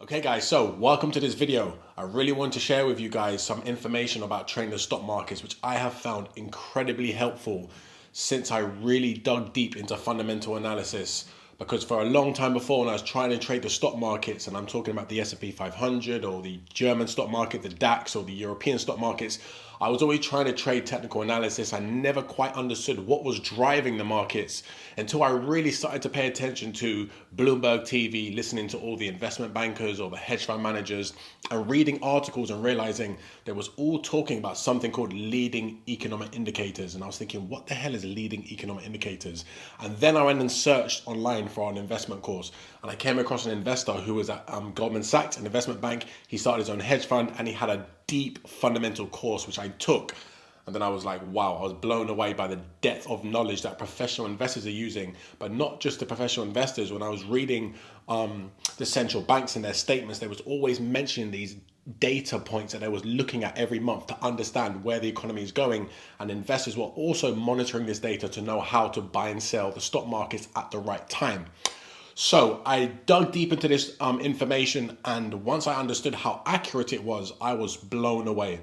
Okay guys, so welcome to this video. I really want to share with you guys some information about trading the stock markets, which I have found incredibly helpful since I really dug deep into fundamental analysis. Because for a long time before, when I was trying to trade the stock markets, and I'm talking about the S&P 500 or the German stock market, the DAX or the European stock markets, I was always trying to trade technical analysis. I never quite understood what was driving the markets until I really started to pay attention to Bloomberg TV, listening to all the investment bankers or the hedge fund managers and reading articles and realizing they was all talking about something called leading economic indicators. And I was thinking, what the hell is leading economic indicators? And then I went and searched online for an investment course. And I came across an investor who was at Goldman Sachs, an investment bank. He started his own hedge fund and he had a deep fundamental course, which I took. And then I was like, wow, I was blown away by the depth of knowledge that professional investors are using, but not just the professional investors. When I was reading the central banks and their statements, they was always mentioning these data points that they was looking at every month to understand where the economy is going. And investors were also monitoring this data to know how to buy and sell the stock markets at the right time. So I dug deep into this information, and once I understood how accurate it was, I was blown away.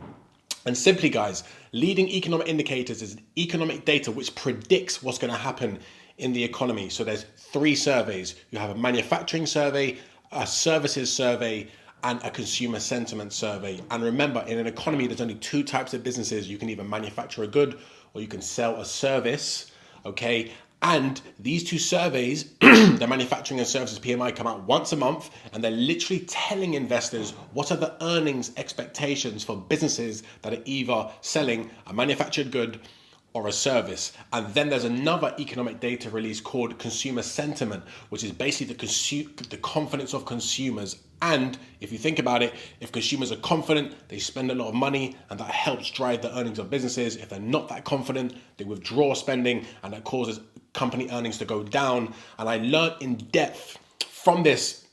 And simply, guys, leading economic indicators is economic data which predicts what's going to happen in the economy. So there's three surveys. You have a manufacturing survey, a services survey, and a consumer sentiment survey. And remember, in an economy, there's only two types of businesses. You can either manufacture a good or you can sell a service, okay? And these two surveys, the manufacturing and services PMI, come out once a month, and they're literally telling investors what are the earnings expectations for businesses that are either selling a manufactured good or a service. And then there's another economic data release called consumer sentiment, which is basically the confidence of consumers. And if you think about it, if consumers are confident, they spend a lot of money, and that helps drive the earnings of businesses. If they're not that confident, they withdraw spending, and that causes company earnings to go down. And I learned in depth from this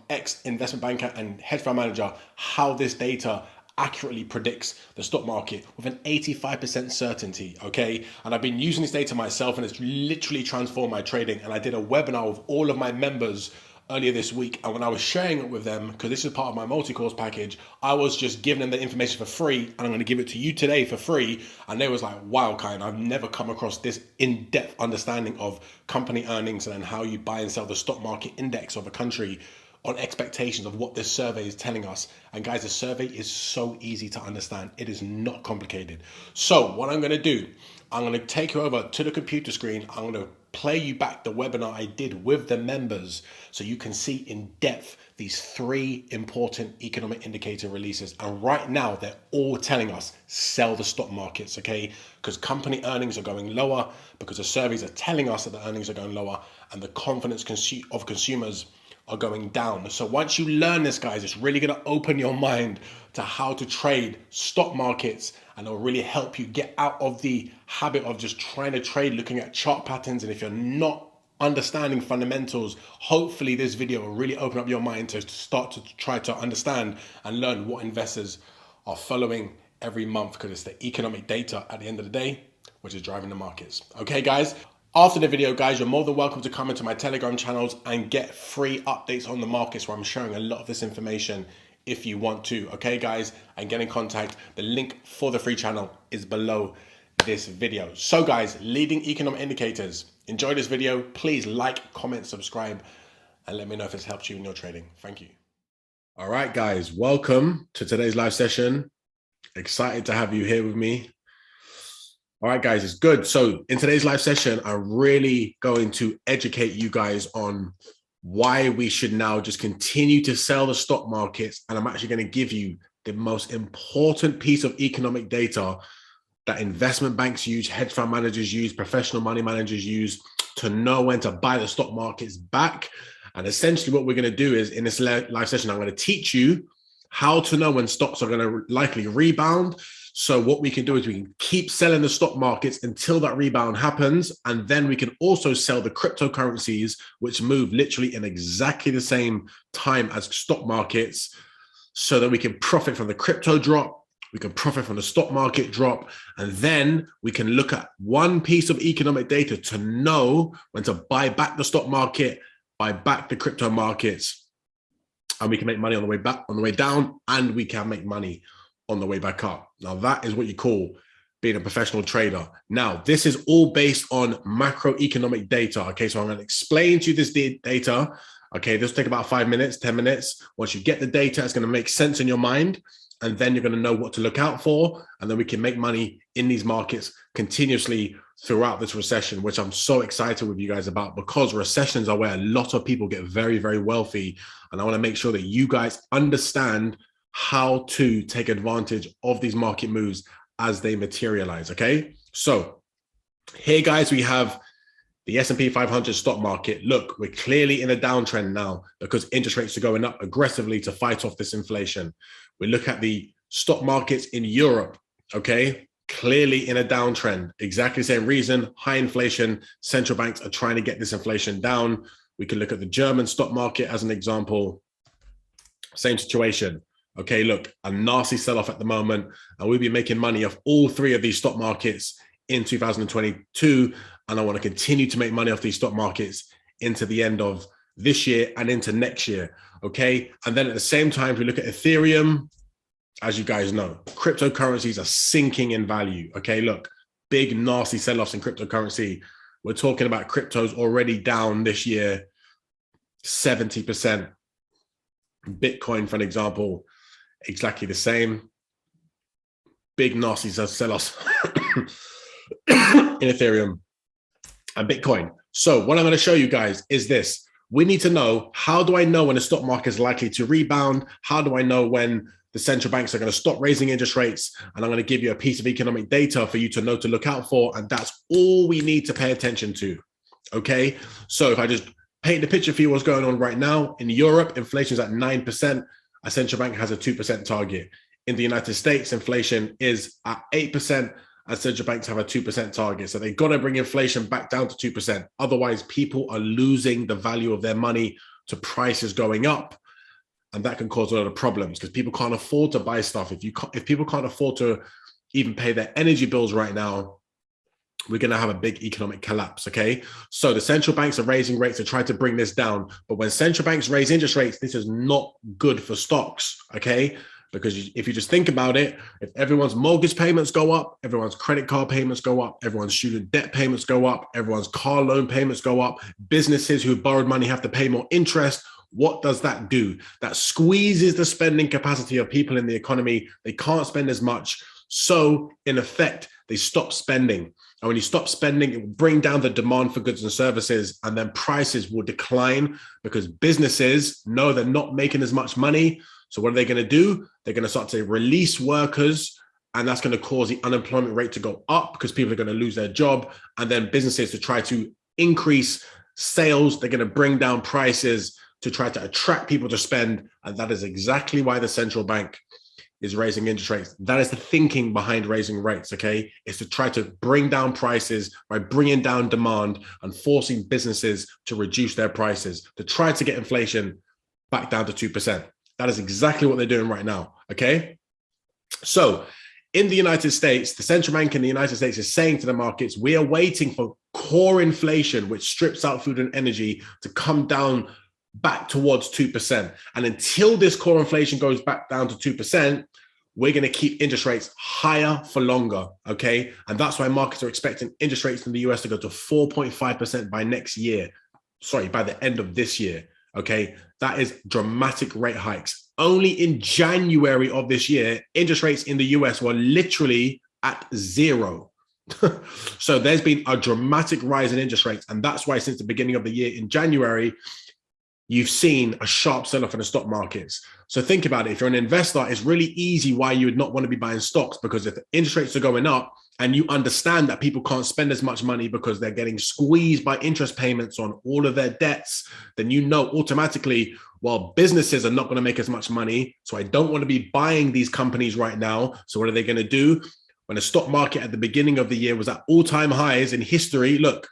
ex-investment banker and hedge fund manager how this data accurately predicts the stock market with an 85% certainty, okay? And I've been using this data myself, and it's literally transformed my trading. And I did a webinar with all of my members earlier this week, and when I was sharing it with them, because this is part of my multi-course package, I was just giving them the information for free, and I'm going to give it to you today for free. And they was like, wow, Kyan, I've never come across this in-depth understanding of company earnings and how you buy and sell the stock market index of a country on expectations of what this survey is telling us. And guys, the survey is so easy to understand. It is not complicated. So what I'm going to do, I'm going to take you over to the computer screen. I'm going to play you back the webinar I did with the members so you can see in depth these three important economic indicator releases. And right now, they're all telling us sell the stock markets, okay? Because company earnings are going lower, because the surveys are telling us that the earnings are going lower, and the confidence of consumers are going down. So once you learn this, guys, it's really going to open your mind to how to trade stock markets, and it'll really help you get out of the habit of just trying to trade looking at chart patterns. And if you're not understanding fundamentals, hopefully this video will really open up your mind to start to try to understand and learn what investors are following every month, because it's the economic data at the end of the day which is driving the markets. Okay, guys? After the video, guys, you're more than welcome to come into my Telegram channels and get free updates on the markets, where I'm sharing a lot of this information if you want to. Okay, guys, and get in contact. The link for the free channel is below this video. So, guys, leading economic indicators. Enjoy this video. Please like, comment, subscribe, and let me know if it's helped you in your trading. Thank you. All right, guys, welcome to today's live session. Excited to have you here with me. All right, guys, it's good. So in today's live session, I'm really going to educate you guys on why we should now just continue to sell the stock markets. And I'm actually going to give you the most important piece of economic data that investment banks use, hedge fund managers use, professional money managers use to know when to buy the stock markets back. And essentially what we're going to do is, in this live session, I'm going to teach you how to know when stocks are going to likely rebound. So what we can do is we can keep selling the stock markets until that rebound happens. And then we can also sell the cryptocurrencies, which move literally in exactly the same time as stock markets, so that we can profit from the crypto drop. We can profit from the stock market drop. And then we can look at one piece of economic data to know when to buy back the stock market, buy back the crypto markets, and we can make money on the way back, on the way down, and we can make money on the way back up. Now, that is what you call being a professional trader. Now, this is all based on macroeconomic data. Okay, so I'm going to explain to you this data. Okay, this will take about 5 minutes, 10 minutes. Once you get the data, it's going to make sense in your mind, and then you're going to know what to look out for, and then we can make money in these markets continuously throughout this recession, which I'm so excited with you guys about, because recessions are where a lot of people get very, very wealthy. And I want to make sure that you guys understand how to take advantage of these market moves as they materialize. Okay, so here, guys, we have the S&P 500 stock market. Look, we're clearly in a downtrend now because interest rates are going up aggressively to fight off this inflation. We look at the stock markets in Europe, okay, clearly in a downtrend. Exactly the same reason, high inflation. Central banks are trying to get this inflation down. We can look at the German stock market as an example. Same situation. Okay, look, a nasty sell-off at the moment, and we'll be making money off all three of these stock markets in 2022. And I want to continue to make money off these stock markets into the end of this year and into next year. Okay. And then at the same time, if we look at Ethereum, as you guys know, cryptocurrencies are sinking in value. Okay. Look, big, nasty sell-offs in cryptocurrency. We're talking about cryptos already down this year, 70%. Bitcoin, for an example, exactly the same. Big, nasty sell-offs in Ethereum and Bitcoin. So what I'm going to show you guys is this. We need to know, how do I know when the stock market is likely to rebound? How do I know when the central banks are going to stop raising interest rates? And I'm going to give you a piece of economic data for you to know to look out for. And that's all we need to pay attention to. Okay. So if I just paint the picture for you, what's going on right now in Europe, inflation is at 9%. A central bank has a 2% target. In the United States, inflation is at 8%. And central banks have a 2% target. So they've got to bring inflation back down to 2%. Otherwise, people are losing the value of their money to prices going up. And that can cause a lot of problems because people can't afford to buy stuff. If people can't afford to even pay their energy bills right now, we're going to have a big economic collapse. Okay. So the central banks are raising rates to try to bring this down. But when central banks raise interest rates, this is not good for stocks. Okay. Because if you just think about it, if everyone's mortgage payments go up, everyone's credit card payments go up, everyone's student debt payments go up, everyone's car loan payments go up, businesses who borrowed money have to pay more interest. What does that do? That squeezes the spending capacity of people in the economy. They can't spend as much. So in effect, they stop spending. And when you stop spending, it will bring down the demand for goods and services, and then prices will decline because businesses know they're not making as much money. So what are they going to do? They're going to start to release workers, and that's going to cause the unemployment rate to go up because people are going to lose their job. And then businesses, to try to increase sales, they're going to bring down prices to try to attract people to spend. And that is exactly why the central bank is raising interest rates. That is the thinking behind raising rates, okay? It's to try to bring down prices by bringing down demand and forcing businesses to reduce their prices, to try to get inflation back down to 2%. That is exactly what they're doing right now, okay? So in the United States, the central bank in the United States is saying to the markets, we are waiting for core inflation, which strips out food and energy, to come down back towards 2%. And until this core inflation goes back down to 2%, we're going to keep interest rates higher for longer, okay? And that's why markets are expecting interest rates in the US to go to 4.5% by next year. Sorry, by the end of this year. Okay, that is dramatic rate hikes. Only in January of this year, interest rates in the US were literally at 0. So there's been a dramatic rise in interest rates. And that's why since the beginning of the year in January, you've seen a sharp sell-off in the stock markets. So think about it. If you're an investor, it's really easy why you would not want to be buying stocks, because if the interest rates are going up and you understand that people can't spend as much money because they're getting squeezed by interest payments on all of their debts, then you know automatically, well, businesses are not going to make as much money. So I don't want to be buying these companies right now. So what are they going to do? When the stock market at the beginning of the year was at all-time highs in history, look,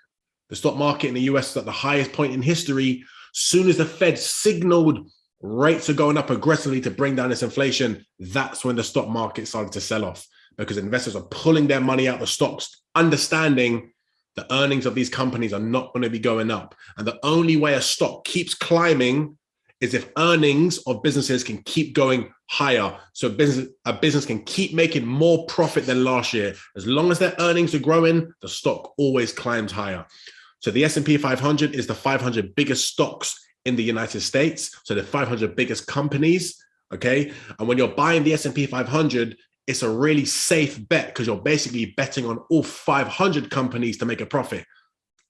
the stock market in the US is at the highest point in history. Soon as the Fed signaled rates are going up aggressively to bring down this inflation, that's when the stock market started to sell off, because investors are pulling their money out of the stocks, understanding the earnings of these companies are not going to be going up. And the only way a stock keeps climbing is if earnings of businesses can keep going higher. So a business can keep making more profit than last year. As long as their earnings are growing, the stock always climbs higher. So the S&P 500 is the 500 biggest stocks in the United States. So the 500 biggest companies, okay? And when you're buying the S&P 500, it's a really safe bet because you're basically betting on all 500 companies to make a profit.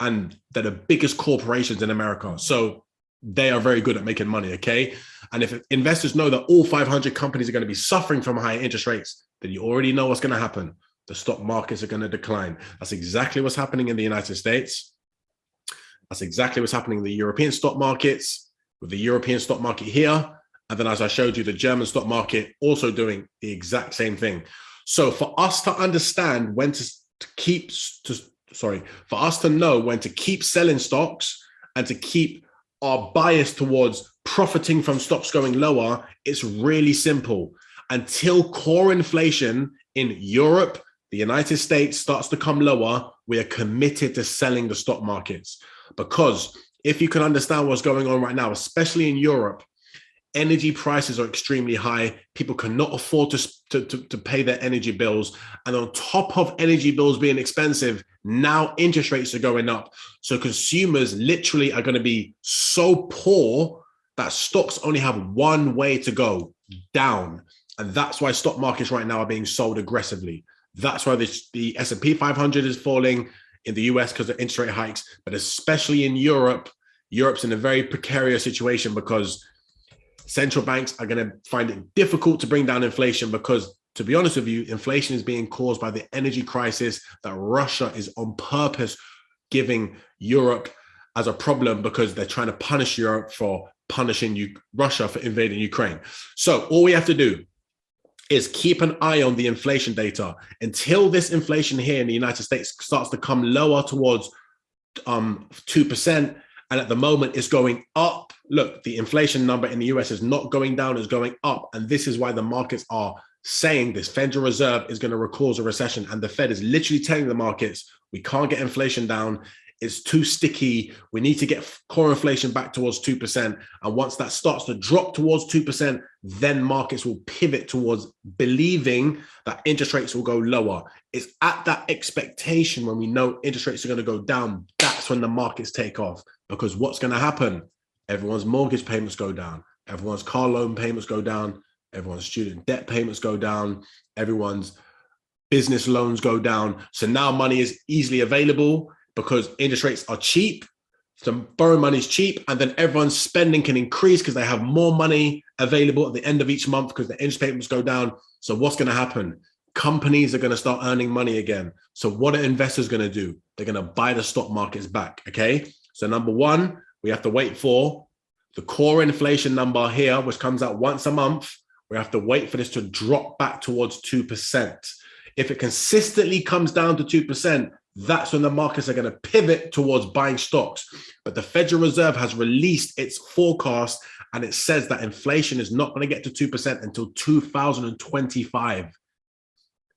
And they're the biggest corporations in America. So they are very good at making money, okay? And if investors know that all 500 companies are going to be suffering from higher interest rates, then you already know what's going to happen. The stock markets are going to decline. That's exactly what's happening in the United States. That's exactly what's happening in the European stock markets, with the European stock market here. And then as I showed you, the German stock market also doing the exact same thing. So for us to understand when for us to know when to keep selling stocks and to keep our bias towards profiting from stocks going lower, it's really simple. Until core inflation in Europe, the United States starts to come lower, we are committed to selling the stock markets. Because if you can understand what's going on right now, especially in Europe, energy prices are extremely high. People cannot afford to pay their energy bills. And on top of energy bills being expensive, now interest rates are going up. So consumers literally are going to be so poor that stocks only have one way to go, down. And that's why stock markets right now are being sold aggressively. That's why the S&P 500 is falling in the US because of interest rate hikes, but especially in Europe. Europe's in a very precarious situation because central banks are going to find it difficult to bring down inflation because, to be honest with you, inflation is being caused by the energy crisis that Russia is on purpose giving Europe as a problem because they're trying to punish Europe for punishing Russia for invading Ukraine. So all we have to do is keep an eye on the inflation data until this inflation here in the United States starts to come lower towards 2%. And at the moment, it's going up. Look, the inflation number in the US is not going down, it's going up. And this is why the markets are saying this Federal Reserve is going to cause a recession. And the Fed is literally telling the markets, we can't get inflation down. It's too sticky. We need to get core inflation back towards 2%. And once that starts to drop towards 2%, then markets will pivot towards believing that interest rates will go lower. It's at that expectation when we know interest rates are going to go down, that's when the markets take off. Because what's going to happen? Everyone's mortgage payments go down. Everyone's car loan payments go down. Everyone's student debt payments go down. Everyone's business loans go down. So now money is easily available because interest rates are cheap. So borrowing money is cheap. And then everyone's spending can increase because they have more money available at the end of each month because the interest payments go down. So what's going to happen? Companies are going to start earning money again. So what are investors going to do? They're going to buy the stock markets back. Okay. So number one, we have to wait for the core inflation number here, which comes out once a month. We have to wait for this to drop back towards 2%. If it consistently comes down to 2%, that's when the markets are going to pivot towards buying stocks. But the Federal Reserve has released its forecast and it says that inflation is not going to get to 2% until 2025.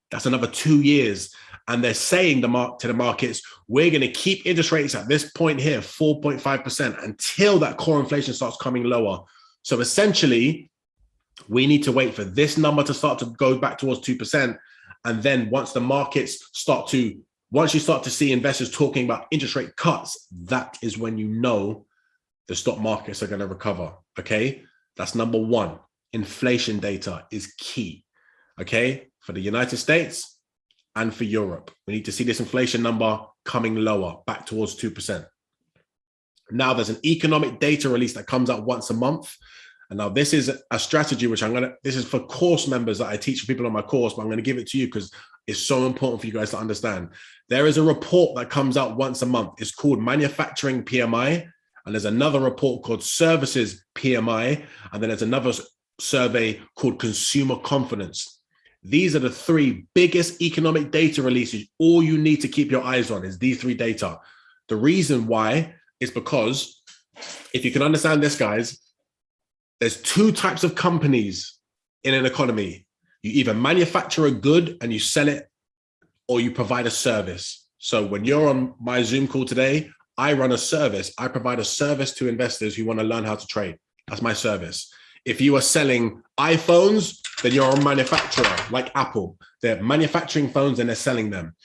That's another 2 years. And they're saying to the markets, we're going to keep interest rates at this point here, 4.5%, until that core inflation starts coming lower. So essentially, we need to wait for this number to start to go back towards 2%. And then once the markets once you start to see investors talking about interest rate cuts, that is when you know the stock markets are going to recover. Okay. That's number one. Inflation data is key. Okay. For the United States and for Europe, we need to see this inflation number coming lower, back towards 2%. Now there's an economic data release that comes out once a month. And now this is a strategy, which this is for course members that I teach people on my course, but I'm going to give it to you because it's so important for you guys to understand. There is a report that comes out once a month. It's called Manufacturing PMI. And there's another report called Services PMI. And then there's another survey called Consumer Confidence. These are the three biggest economic data releases. All you need to keep your eyes on is these three data. The reason why is because if you can understand this, guys, there's two types of companies in an economy. You either manufacture a good and you sell it, or you provide a service. So when you're on my Zoom call today, I run a service. I provide a service to investors who want to learn how to trade. That's my service. If you are selling iPhones, then you're a manufacturer like Apple. They're manufacturing phones and they're selling them.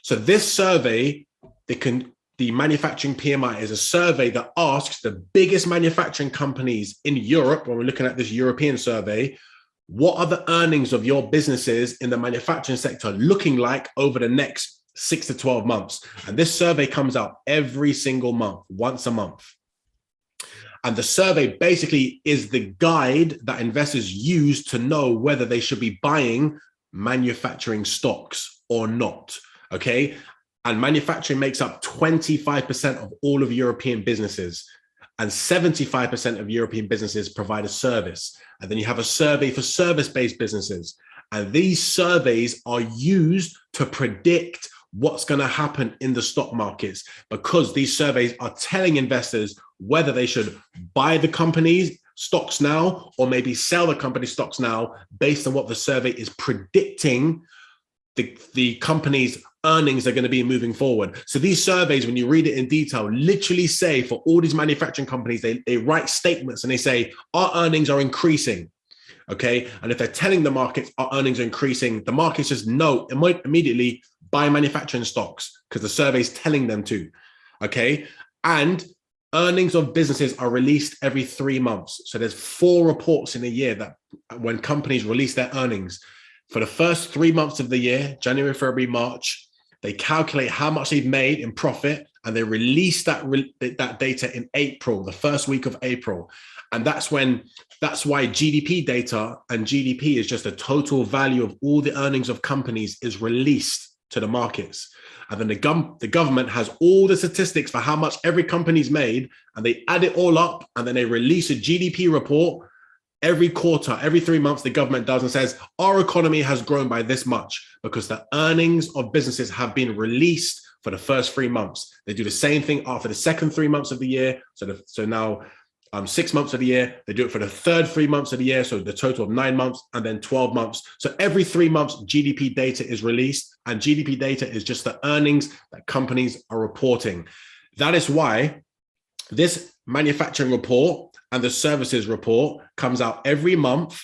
So this survey, the manufacturing PMI is a survey that asks the biggest manufacturing companies in Europe, when we're looking at this European survey, what are the earnings of your businesses in the manufacturing sector looking like over the next 6 to 12 months? And this survey comes out every single month, once a month. And the survey basically is the guide that investors use to know whether they should be buying manufacturing stocks or not, okay? And manufacturing makes up 25% of all of European businesses, and 75% of European businesses provide a service. And then you have a survey for service-based businesses. And these surveys are used to predict what's going to happen in the stock markets, because these surveys are telling investors whether they should buy the company's stocks now or maybe sell the company stocks now based on what the survey is predicting the company's earnings are going to be moving forward. So these surveys, when you read it in detail, literally say for all these manufacturing companies, they write statements and they say, our earnings are increasing. Okay. And if they're telling the markets our earnings are increasing, the markets just know immediately buy manufacturing stocks because the survey is telling them to. Okay. And earnings of businesses are released every 3 months. So there's 4 reports in a year that when companies release their earnings, for the first 3 months of the year, January, February, March, they calculate how much they've made in profit and they release that data in April, the first week of April. And that's why GDP data, and GDP is just the total value of all the earnings of companies, is released to the markets. And then the government has all the statistics for how much every company's made, and they add it all up, and then they release a GDP report every quarter, every 3 months. The government does and says, our economy has grown by this much because the earnings of businesses have been released for the first 3 months. They do the same thing after the second 3 months of the year. So now 6 months of the year, they do it for the third 3 months of the year. So the total of 9 months and then 12 months. So every 3 months, GDP data is released, and GDP data is just the earnings that companies are reporting. That is why this manufacturing report and the services report comes out every month.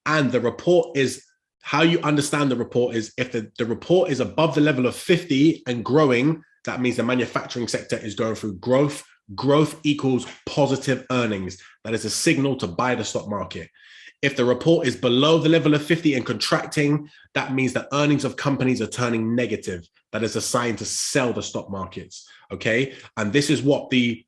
And the report is, how you understand the report is, if the report is above the level of 50 and growing, that means the manufacturing sector is going through growth. Growth equals positive earnings. That is a signal to buy the stock market. If the report is below the level of 50 and contracting, that means the earnings of companies are turning negative. That is a sign to sell the stock markets. Okay. And this is what the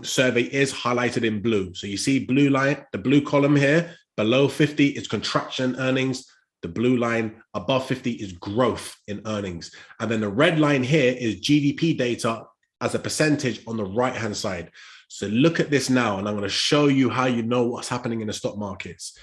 survey is highlighted in blue. So you see blue line, the blue column here, below 50 is contraction earnings. The blue line above 50 is growth in earnings. And then the red line here is GDP data as a percentage on the right-hand side. So look at this now, and I'm going to show you how you know what's happening in the stock markets.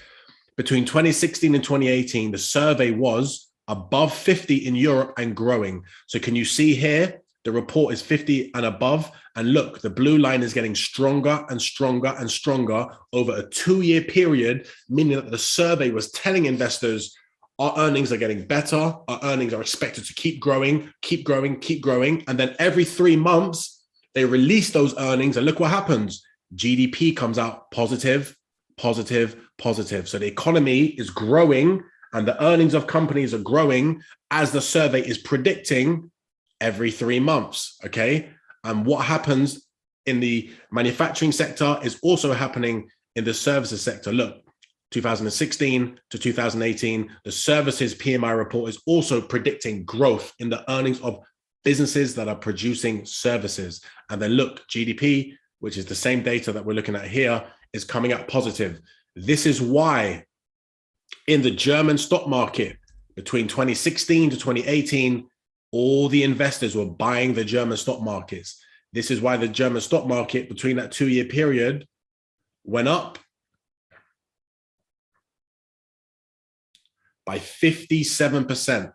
Between 2016 and 2018, the survey was above 50 in Europe and growing. So can you see here, the report is 50 and above. And look, the blue line is getting stronger and stronger and stronger over a 2-year period, meaning that the survey was telling investors our earnings are getting better. Our earnings are expected to keep growing, keep growing, keep growing. And then every 3 months, they release those earnings. And look what happens. GDP comes out positive, positive, positive. So the economy is growing and the earnings of companies are growing as the survey is predicting every 3 months. Okay. And what happens in the manufacturing sector is also happening in the services sector. Look, 2016 to 2018, the services PMI report is also predicting growth in the earnings of businesses that are producing services. And then look, GDP, which is the same data that we're looking at here, is coming out positive. This is why in the German stock market between 2016 to 2018, all the investors were buying the German stock markets. This is why the German stock market between that 2-year period went up by 57%.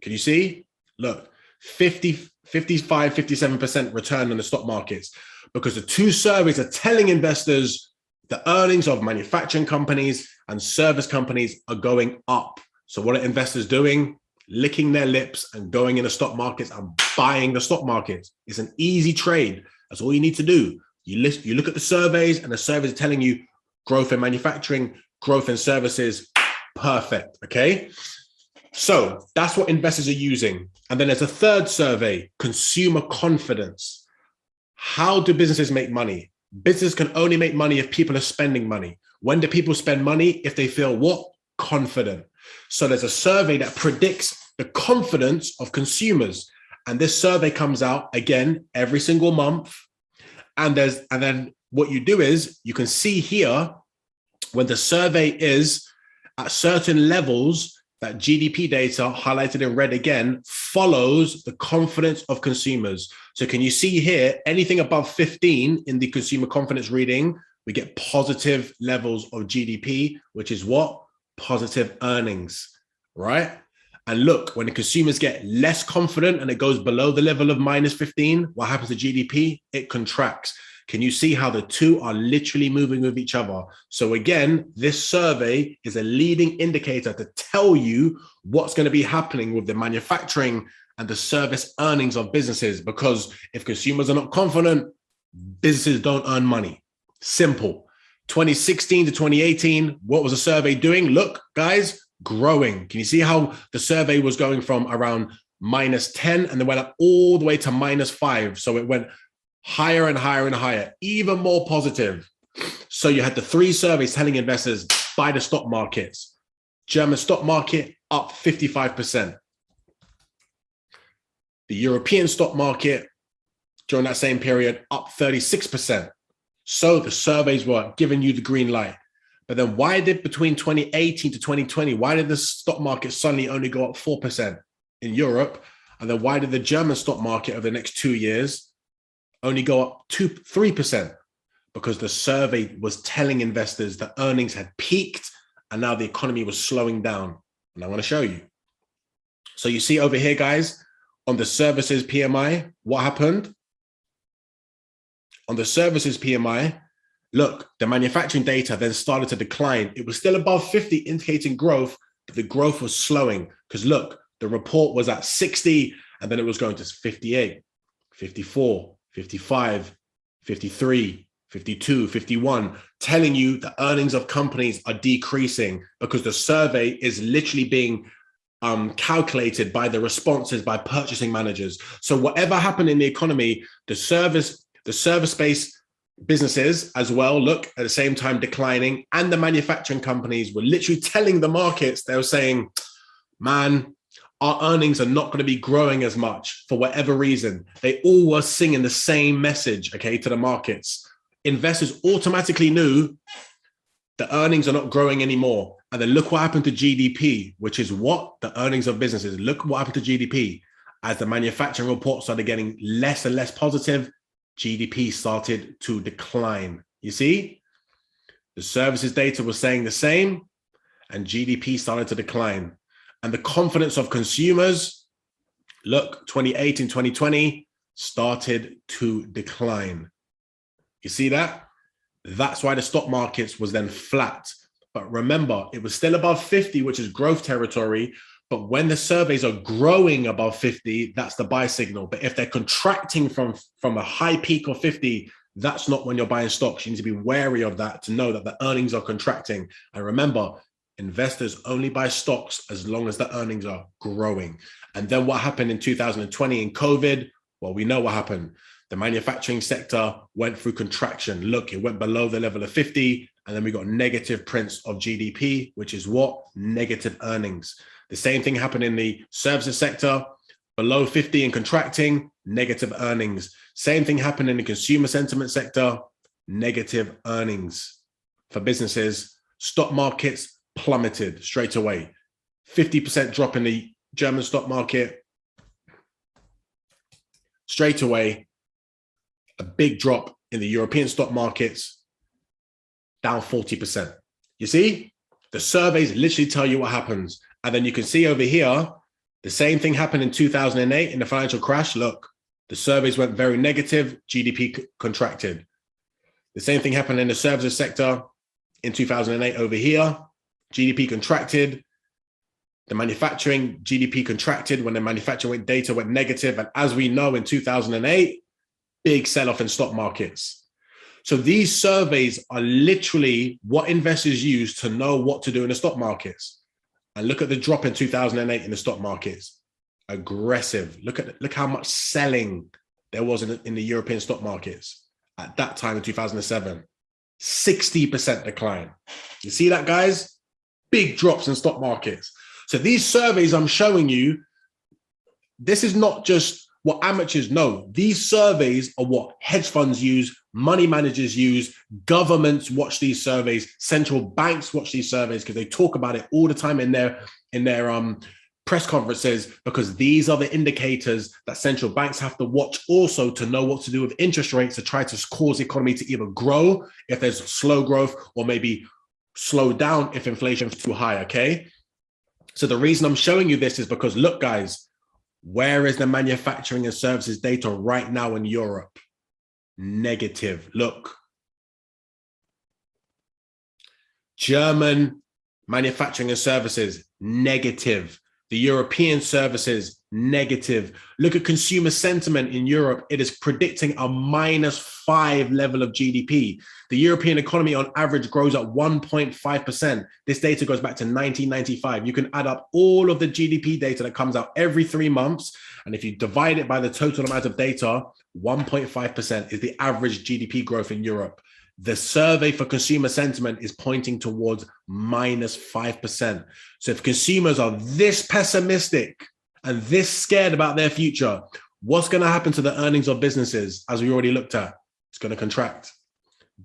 Can you see? Look, 55, 57% return on the stock markets, because the 2 surveys are telling investors the earnings of manufacturing companies and service companies are going up. So what are investors doing? Licking their lips and going in the stock markets and buying the stock markets. It's an easy trade. That's all you need to do. You look at the surveys, and the surveys are telling you growth in manufacturing, growth in services, perfect, okay? So that's what investors are using. And then there's a third survey, consumer confidence. How do businesses make money? Business can only make money if people are spending money. When do people spend money? If they feel what? Confident. So there's a survey that predicts the confidence of consumers. And this survey comes out again every single month. And then what you do is you can see here when the survey is at certain levels, that GDP data highlighted in red again follows the confidence of consumers. So can you see here, anything above 15 in the consumer confidence reading, we get positive levels of GDP, which is what? Positive earnings, right? And look, when the consumers get less confident and it goes below the level of minus 15, what happens to GDP? It contracts. Can you see how the two are literally moving with each other? So again, this survey is a leading indicator to tell you what's going to be happening with the manufacturing and the service earnings of businesses, because if consumers are not confident, businesses don't earn money. Simple. 2016 to 2018, what was the survey doing? Look, guys, growing. Can you see how the survey was going from around minus 10 and then went up all the way to minus 5? So it went higher and higher and higher, even more positive. So you had the three surveys telling investors buy the stock markets. German stock market up 55%. The European stock market during that same period up 36%. So the surveys were giving you the green light. But then why did between 2018 to 2020, why did the stock market suddenly only go up 4% in Europe? And then why did the German stock market over the next 2 years only go up 3%? Because the survey was telling investors that earnings had peaked and now the economy was slowing down. And I want to show you. So you see over here, guys, on the services PMI, what happened? On the services PMI, look, the manufacturing data then started to decline. It was still above 50, indicating growth, but the growth was slowing because look, the report was at 60 and then it was going to 58, 54, 55, 53, 52, 51, telling you the earnings of companies are decreasing because the survey is literally being calculated by the responses by purchasing managers. So whatever happened in the economy, the service-based businesses as well, look, at the same time declining, and the manufacturing companies were literally telling the markets, they were saying, man, our earnings are not going to be growing as much for whatever reason. They all were singing the same message, okay, to the markets. Investors automatically knew the earnings are not growing anymore. And then look what happened to GDP, which is what? The earnings of businesses. Look what happened to GDP. As the manufacturing reports started getting less and less positive, GDP started to decline. You see? The services data was saying the same, and GDP started to decline. And the confidence of consumers, look, 2018, 2020, started to decline. You see that? That's why the stock markets was then flat. But remember, it was still above 50, which is growth territory. But when the surveys are growing above 50, that's the buy signal. But if they're contracting from a high peak of 50, that's not when you're buying stocks. You need to be wary of that to know that the earnings are contracting. And remember, investors only buy stocks as long as the earnings are growing. And then what happened in 2020 in COVID? Well, we know what happened. The manufacturing sector went through contraction. Look, it went below the level of 50, and then we got negative prints of GDP, which is what? Negative earnings. The same thing happened in the services sector, below 50 and contracting, negative earnings. Same thing happened in the consumer sentiment sector, negative earnings for businesses. Stock markets plummeted straight away. 50% drop in the German stock market. Straight away, a big drop in the European stock markets, down 40%. You see, the surveys literally tell you what happens. And then you can see over here, the same thing happened in 2008 in the financial crash. Look, the surveys went very negative, GDP contracted. The same thing happened in the services sector in 2008 over here, GDP contracted. The manufacturing GDP contracted when the manufacturing data went negative. And as we know, in 2008, big sell-off in stock markets. So these surveys are literally what investors use to know what to do in the stock markets. And look at the drop in 2008 in the stock markets. Aggressive. Look how much selling there was in the European stock markets at that time in 2007. 60% decline. You see that, guys? Big drops in stock markets. So these surveys I'm showing you, this is not just what amateurs know. These surveys are what hedge funds use, money managers use, governments watch these surveys, central banks watch these surveys because they talk about it all the time in their press conferences, because these are the indicators that central banks have to watch also to know what to do with interest rates to try to cause the economy to either grow if there's slow growth or maybe slow down if inflation is too high, okay? So the reason I'm showing you this is because, look, guys, where is the manufacturing and services data right now in Europe? Negative. Look. German manufacturing and services, negative. The European services, negative. Look at consumer sentiment in Europe. It is predicting a -5 level of GDP. The European economy on average grows at 1.5%. This data goes back to 1995. You can add up all of the GDP data that comes out every 3 months. And if you divide it by the total amount of data, 1.5% is the average GDP growth in Europe. The survey for consumer sentiment is pointing towards -5%. So if consumers are this pessimistic and this scared about their future, what's going to happen to the earnings of businesses? As we already looked at, it's going to contract.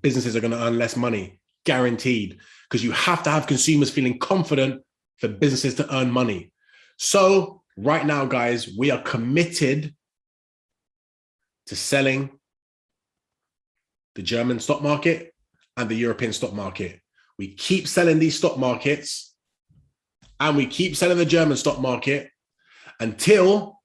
Businesses are going to earn less money, guaranteed, because you have to have consumers feeling confident for businesses to earn money. So right now, guys, we are committed to selling the German stock market and the European stock market. We keep selling these stock markets and we keep selling the German stock market until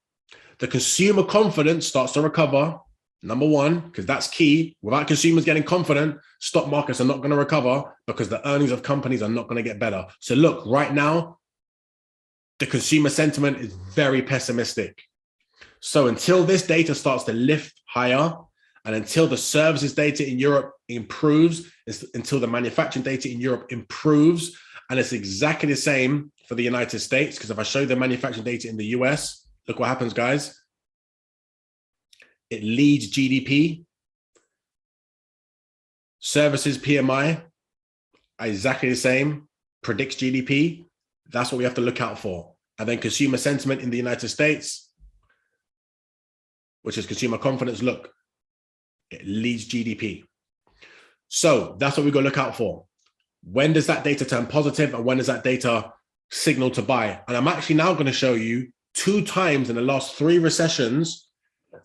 the consumer confidence starts to recover. Number one, because that's key. Without consumers getting confident, stock markets are not going to recover because the earnings of companies are not going to get better. So look, right now, the consumer sentiment is very pessimistic. So until this data starts to lift higher, and until the services data in Europe improves, until the manufacturing data in Europe improves, and it's exactly the same for the United States, because if I show the manufacturing data in the US, look what happens, guys. It leads GDP. Services PMI are exactly the same, predicts GDP. That's what we have to look out for. And then consumer sentiment in the United States, which is consumer confidence, look, it leads GDP. So that's what we're going to look out for. When does that data turn positive and when does that data signal to buy? And I'm actually now going to show you 2 times in the last 3 recessions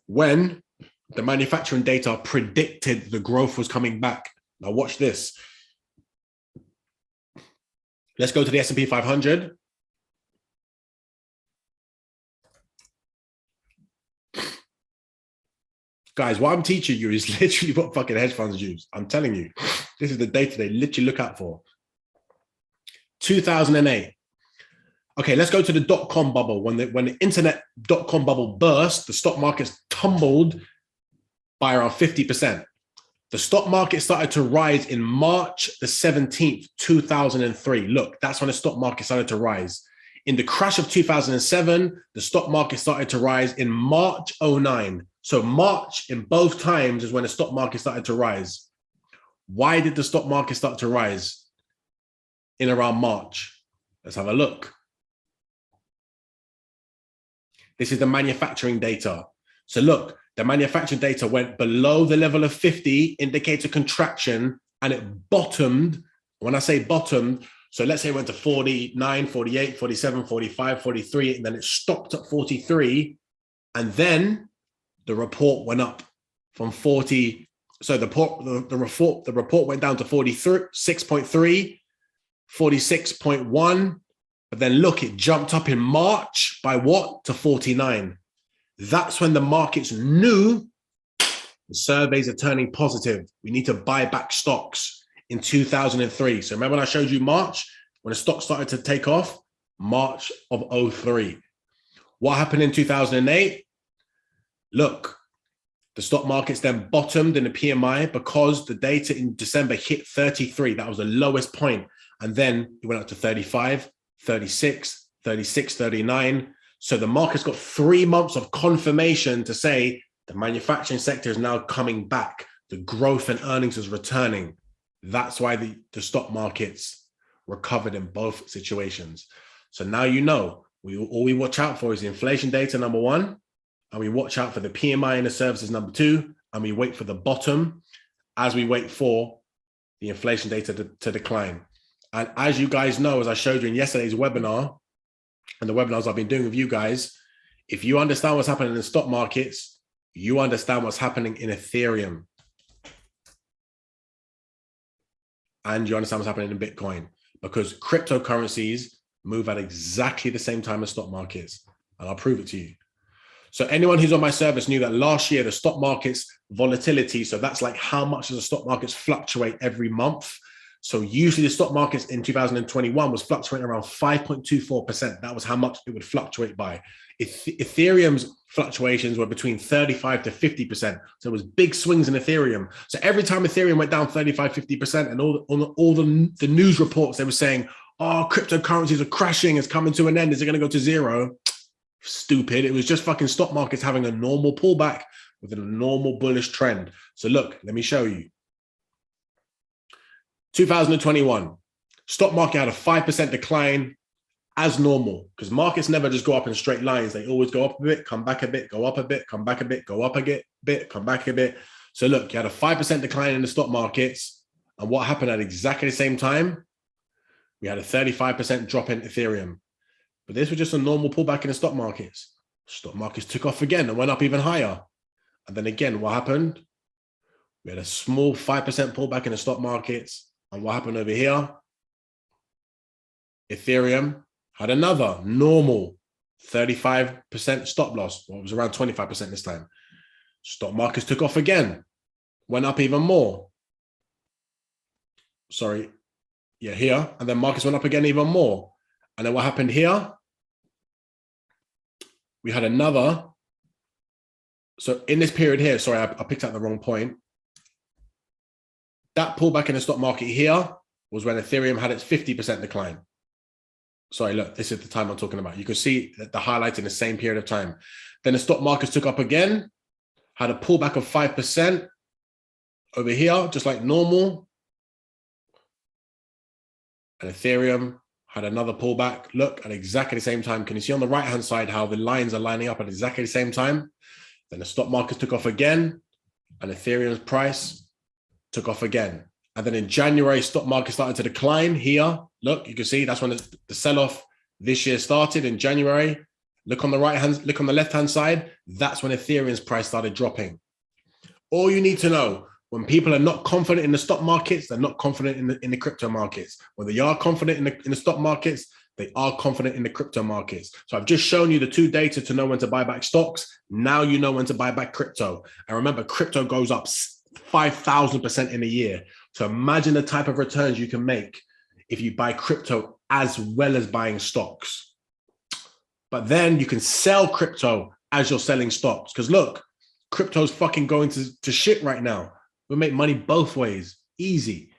when the manufacturing data predicted the growth was coming back. Now watch this. Let's go to the S&P 500. Guys, what I'm teaching you is literally what fucking hedge funds use. I'm telling you, this is the data they literally look out for. 2008. Okay, let's go to the dot-com bubble. When the internet dot-com bubble burst, the stock markets tumbled by around 50%. The stock market started to rise in March the 17th, 2003. Look, that's when the stock market started to rise. In the crash of 2007, the stock market started to rise in March 09. So March in both times is when the stock market started to rise. Why did the stock market start to rise in around March? Let's have a look. This is the manufacturing data. So look, the manufacturing data went below the level of 50, indicates a contraction, and it bottomed. When I say bottomed, so let's say it went to 49, 48, 47, 45, 43, and then it stopped at 43. And then the report went up from 40. So the report went down to 46.3, 46.1. But then look, it jumped up in March by what? To 49. That's when the markets knew the surveys are turning positive. We need to buy back stocks. In 2003. So remember when I showed you March, when the stock started to take off? March of 03. What happened in 2008? Look, The stock markets then bottomed in the PMI because the data in December hit 33. That was the lowest point. And then it went up to 35, 36, 36, 39. So the market's got 3 months of confirmation to say the manufacturing sector is now coming back. The growth and earnings is returning. That's why the stock markets recovered in both situations. So now you know, all we watch out for is the inflation data, number one, and we watch out for the PMI and the services, number two, and we wait for the bottom as we wait for the inflation data to decline. And as you guys know, as I showed you in yesterday's webinar, and the webinars I've been doing with you guys, if you understand what's happening in the stock markets, you understand what's happening in Ethereum. And you understand what's happening in Bitcoin, because cryptocurrencies move at exactly the same time as stock markets. And I'll prove it to you. So anyone who's on my service knew that last year, the stock market's volatility, so that's like how much does the stock markets fluctuate every month. So usually the stock markets in 2021 was fluctuating around 5.24%. That was how much it would fluctuate by. Ethereum's fluctuations were between 35 to 50%. So it was big swings in Ethereum. So every time Ethereum went down 35, 50%, and all the news reports, they were saying, oh, cryptocurrencies are crashing, it's coming to an end, is it going to go to zero? Stupid. It was just fucking stock markets having a normal pullback with a normal bullish trend. So look, let me show you. 2021, stock market had a 5% decline as normal, because markets never just go up in straight lines. They always go up a bit, come back a bit, go up a bit, come back a bit, go up a bit, come back a bit. So look, you had a 5% decline in the stock markets. And what happened at exactly the same time? We had a 35% drop in Ethereum. But this was just a normal pullback in the stock markets. Stock markets took off again and went up even higher. And then again, what happened? We had a small 5% pullback in the stock markets. And what happened over here? Ethereum had another normal 35% stop loss. Well, it was around 25% this time. Stock markets took off again, went up even more. Sorry. Yeah, here. And then markets went up again even more. And then what happened here? We had another. So in this period here, sorry, I picked out the wrong point. That pullback in the stock market here was when Ethereum had its 50% decline. Sorry, look, this is the time I'm talking about. You can see the highlight in the same period of time. Then the stock markets took up again, had a pullback of 5% over here, just like normal. And Ethereum had another pullback. Look, at exactly the same time. Can you see on the right-hand side how the lines are lining up at exactly the same time? Then the stock markets took off again, and Ethereum's price took off again. And then in January, stock market started to decline here. Look, you can see that's when the sell-off this year started in January. Look on the look on the left-hand side. That's when Ethereum's price started dropping. All you need to know, when people are not confident in the stock markets, they're not confident in the crypto markets. When they are confident in the stock markets, they are confident in the crypto markets. So I've just shown you the two data to know when to buy back stocks. Now you know when to buy back crypto. And remember, crypto goes up 5,000% in a year. So imagine the type of returns you can make if you buy crypto as well as buying stocks. But then you can sell crypto as you're selling stocks. Because look, crypto's fucking going to shit right now. We make money both ways. Easy.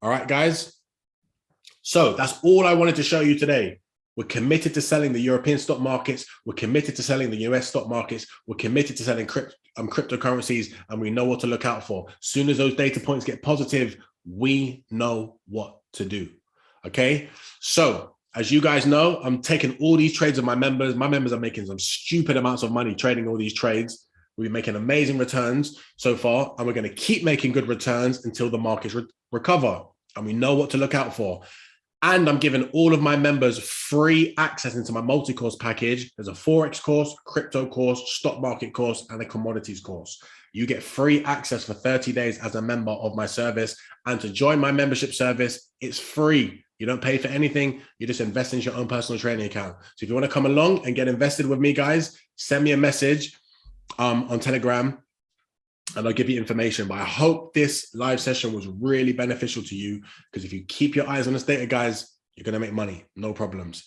All right, guys. So that's all I wanted to show you today. We're committed to selling the European stock markets. We're committed to selling the US stock markets. We're committed to selling cryptocurrencies, and we know what to look out for. As soon as those data points get positive, we know what to do. Okay. So as you guys know, I'm taking all these trades of my members. My members are making some stupid amounts of money trading all these trades. We've been making amazing returns so far, and we're going to keep making good returns until the markets recover, and we know what to look out for. And I'm giving all of my members free access into my multi-course package. There's a Forex course, crypto course, stock market course, and a commodities course. You get free access for 30 days as a member of my service. And to join my membership service, it's free. You don't pay for anything. You just invest in your own personal training account. So if you want to come along and get invested with me, guys, send me a message on Telegram, and I'll give you information. But I hope this live session was really beneficial to you, because if you keep your eyes on this data, guys, you're going to make money. No problems.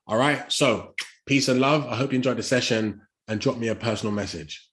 All right. So peace and love. I hope you enjoyed the session, and drop me a personal message.